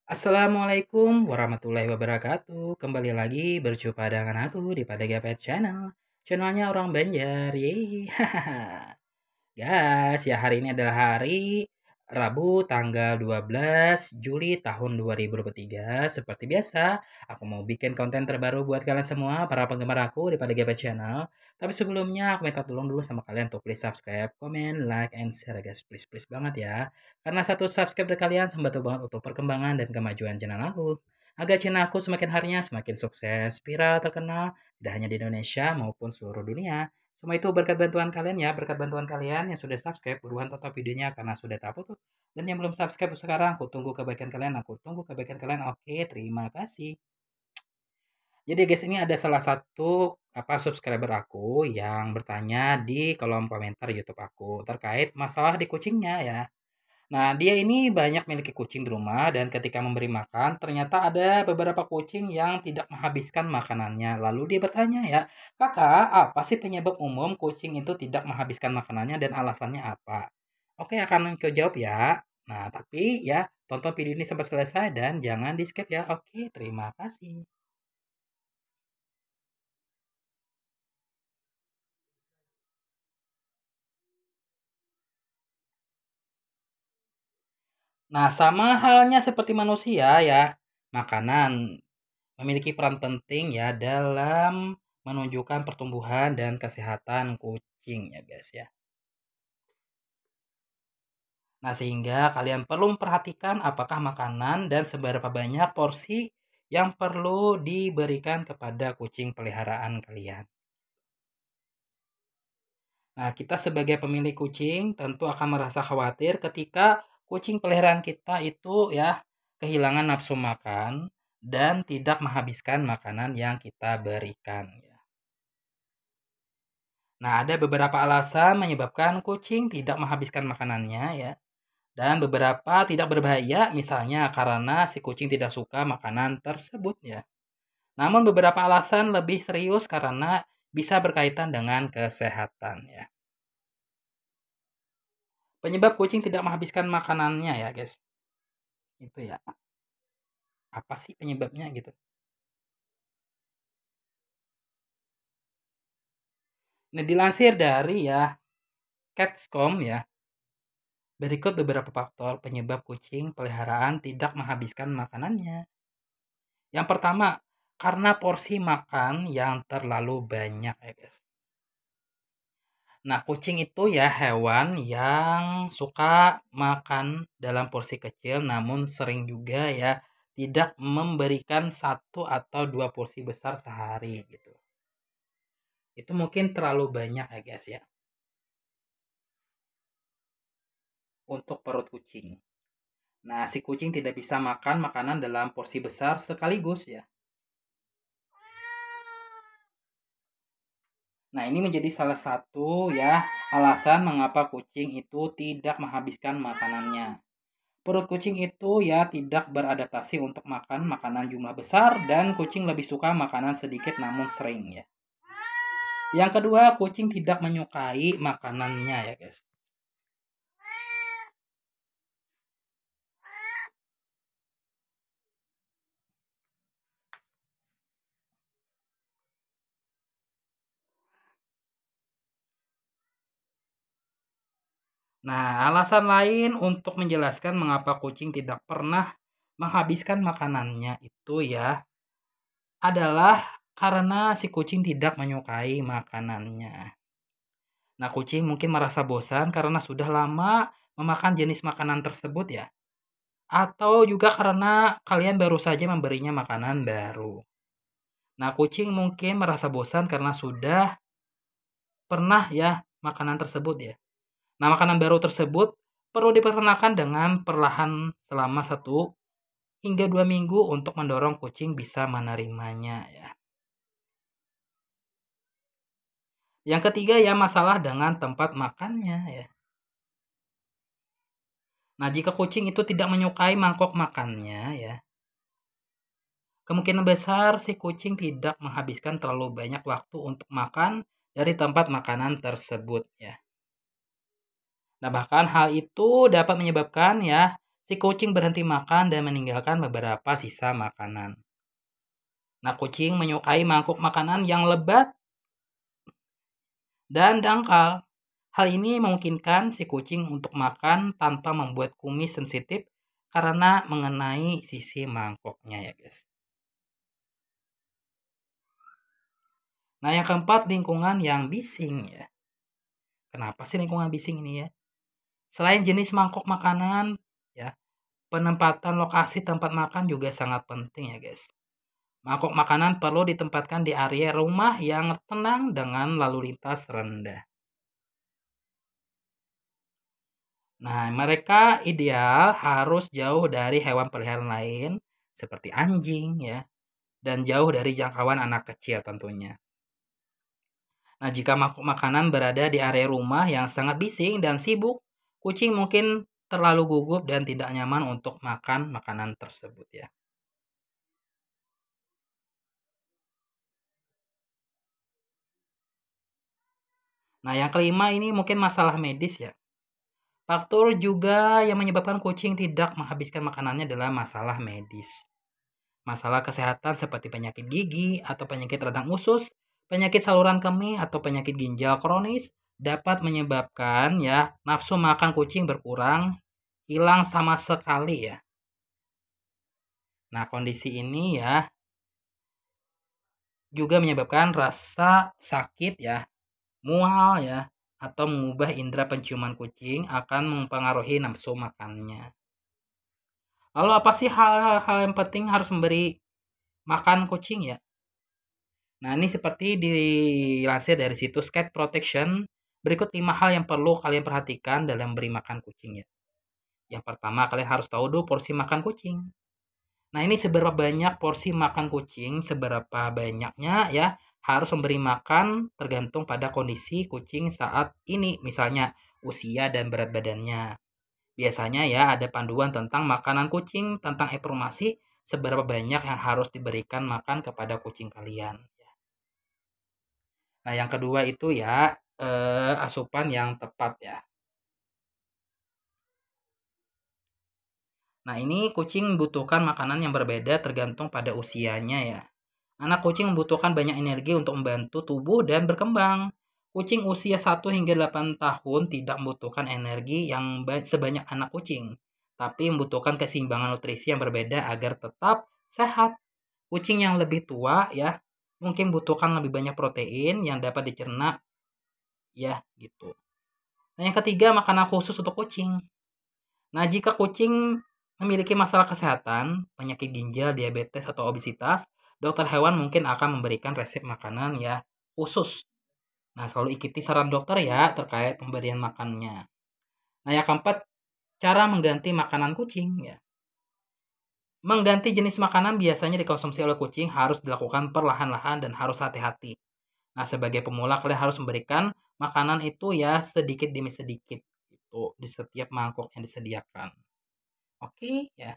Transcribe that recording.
Assalamualaikum warahmatullahi wabarakatuh. Kembali lagi berjumpa dengan aku di Padega Pet Channel. Channelnya orang Banjar. Yeay. Guys, ya hari ini adalah hari Rabu tanggal 12 Juli tahun 2023. Seperti biasa, aku mau bikin konten terbaru buat kalian semua, para penggemar aku di Padega Pet Channel. Tapi sebelumnya aku minta tolong dulu sama kalian untuk please subscribe, comment, like, and share guys. Please banget ya. Karena satu subscribe dari kalian membantu banget untuk perkembangan dan kemajuan channel aku. Agar channel aku semakin harinya semakin sukses, viral, terkenal, tidak hanya di Indonesia maupun seluruh dunia. Semua itu berkat bantuan kalian ya, berkat bantuan kalian yang sudah subscribe, buruan tonton videonya karena sudah tak tuh. Dan yang belum subscribe sekarang, aku tunggu kebaikan kalian, aku tunggu kebaikan kalian. Oke, terima kasih. Jadi guys, ini ada salah satu subscriber aku yang bertanya di kolom komentar YouTube aku terkait masalah di kucingnya ya. Nah, dia ini banyak memiliki kucing di rumah dan ketika memberi makan, ternyata ada beberapa kucing yang tidak menghabiskan makanannya. Lalu dia bertanya ya, "Kakak, apa sih penyebab umum kucing itu tidak menghabiskan makanannya dan alasannya apa?" Oke, akan ke jawab ya. Nah, tapi ya, tonton video ini sampai selesai dan jangan di-skip ya. Oke, terima kasih. Nah, sama halnya seperti manusia ya, makanan memiliki peran penting ya dalam menunjukkan pertumbuhan dan kesehatan kucing ya guys ya. Nah, sehingga kalian perlu memperhatikan apakah makanan dan seberapa banyak porsi yang perlu diberikan kepada kucing peliharaan kalian. Nah, kita sebagai pemilik kucing tentu akan merasa khawatir ketika kucing peliharaan kita itu ya kehilangan nafsu makan dan tidak menghabiskan makanan yang kita berikan ya. Nah, ada beberapa alasan menyebabkan kucing tidak menghabiskan makanannya ya. Dan beberapa tidak berbahaya, misalnya karena si kucing tidak suka makanan tersebut ya. Namun beberapa alasan lebih serius karena bisa berkaitan dengan kesehatan ya. Penyebab kucing tidak menghabiskan makanannya ya, guys. Itu ya. Apa sih penyebabnya gitu? Nah, dilansir dari ya Catscom ya, berikut beberapa faktor penyebab kucing peliharaan tidak menghabiskan makanannya. Yang pertama, karena porsi makan yang terlalu banyak ya guys. Nah, kucing itu ya hewan yang suka makan dalam porsi kecil namun sering juga ya tidak memberikan satu atau dua porsi besar sehari gitu. Itu mungkin terlalu banyak ya guys ya untuk perut kucing. Nah, si kucing tidak bisa makan makanan dalam porsi besar sekaligus ya. Nah, ini menjadi salah satu ya alasan mengapa kucing itu tidak menghabiskan makanannya. Perut kucing itu ya tidak beradaptasi untuk makan makanan jumlah besar dan kucing lebih suka makanan sedikit namun sering ya. Yang kedua, kucing tidak menyukai makanannya ya guys. Nah, alasan lain untuk menjelaskan mengapa kucing tidak pernah menghabiskan makanannya itu ya adalah karena si kucing tidak menyukai makanannya. Nah, kucing mungkin merasa bosan karena sudah lama memakan jenis makanan tersebut ya. Atau juga karena kalian baru saja memberinya makanan baru. Nah, kucing mungkin merasa bosan karena sudah pernah ya makanan tersebut ya. Nah, makanan baru tersebut perlu diperkenalkan dengan perlahan selama 1 hingga 2 minggu untuk mendorong kucing bisa menerimanya ya. Yang ketiga ya masalah dengan tempat makannya ya. Nah, jika kucing itu tidak menyukai mangkok makannya ya, kemungkinan besar si kucing tidak menghabiskan terlalu banyak waktu untuk makan dari tempat makanan tersebut ya. Nah, bahkan hal itu dapat menyebabkan ya Si kucing berhenti makan dan meninggalkan beberapa sisa makanan. Nah, kucing menyukai mangkuk makanan yang lebat dan dangkal. Hal ini memungkinkan si kucing untuk makan tanpa membuat kumis sensitif karena mengenai sisi mangkoknya ya guys. Nah, yang keempat, lingkungan yang bising ya. Kenapa sih lingkungan bising ini ya? Selain jenis mangkok makanan ya, penempatan lokasi tempat makan juga sangat penting ya guys. Mangkok makanan perlu ditempatkan di area rumah yang tenang dengan lalu lintas rendah. Nah, mereka ideal harus jauh dari hewan peliharaan lain seperti anjing ya, dan jauh dari jangkauan anak kecil tentunya. Nah, jika mangkok makanan berada di area rumah yang sangat bising dan sibuk, kucing mungkin terlalu gugup dan tidak nyaman untuk makan makanan tersebut ya. Nah, yang kelima ini mungkin masalah medis ya. Faktor juga yang menyebabkan kucing tidak menghabiskan makanannya adalah masalah medis. Masalah kesehatan seperti penyakit gigi atau penyakit radang usus, penyakit saluran kemih atau penyakit ginjal kronis dapat menyebabkan ya nafsu makan kucing berkurang, hilang sama sekali ya. Nah, kondisi ini ya juga menyebabkan rasa sakit ya, mual ya, atau mengubah indera penciuman kucing akan mempengaruhi nafsu makannya. Lalu apa sih hal-hal yang penting harus memberi makan kucing ya? Nah, ini seperti dilansir dari situs Cat Protection, berikut 5 hal yang perlu kalian perhatikan dalam beri makan kucing ya. Yang pertama, kalian harus tahu dulu porsi makan kucing. Nah, ini seberapa banyak porsi makan kucing, seberapa banyaknya ya harus memberi makan tergantung pada kondisi kucing saat ini, misalnya usia dan berat badannya. Biasanya ya ada panduan tentang makanan kucing, tentang informasi seberapa banyak yang harus diberikan makan kepada kucing kalian. Nah, yang kedua itu ya asupan yang tepat ya. Nah, ini kucing membutuhkan makanan yang berbeda tergantung pada usianya ya. Anak kucing membutuhkan banyak energi untuk membantu tubuh dan berkembang. Kucing usia 1 hingga 8 tahun tidak membutuhkan energi yang sebanyak anak kucing, tapi membutuhkan keseimbangan nutrisi yang berbeda agar tetap sehat. Kucing yang lebih tua ya, mungkin membutuhkan lebih banyak protein yang dapat dicerna ya gitu. Nah, yang ketiga, makanan khusus untuk kucing. Nah, jika kucing memiliki masalah kesehatan, penyakit ginjal, diabetes, atau obesitas, dokter hewan mungkin akan memberikan resep makanan ya khusus. Nah, selalu ikuti saran dokter ya terkait pemberian makannya. Nah, yang keempat, cara mengganti makanan kucing ya. Mengganti jenis makanan biasanya dikonsumsi oleh kucing harus dilakukan perlahan-lahan dan harus hati-hati. Nah, sebagai pemula kalian harus memberikan makanan itu ya sedikit demi sedikit itu di setiap mangkok yang disediakan. Oke ya.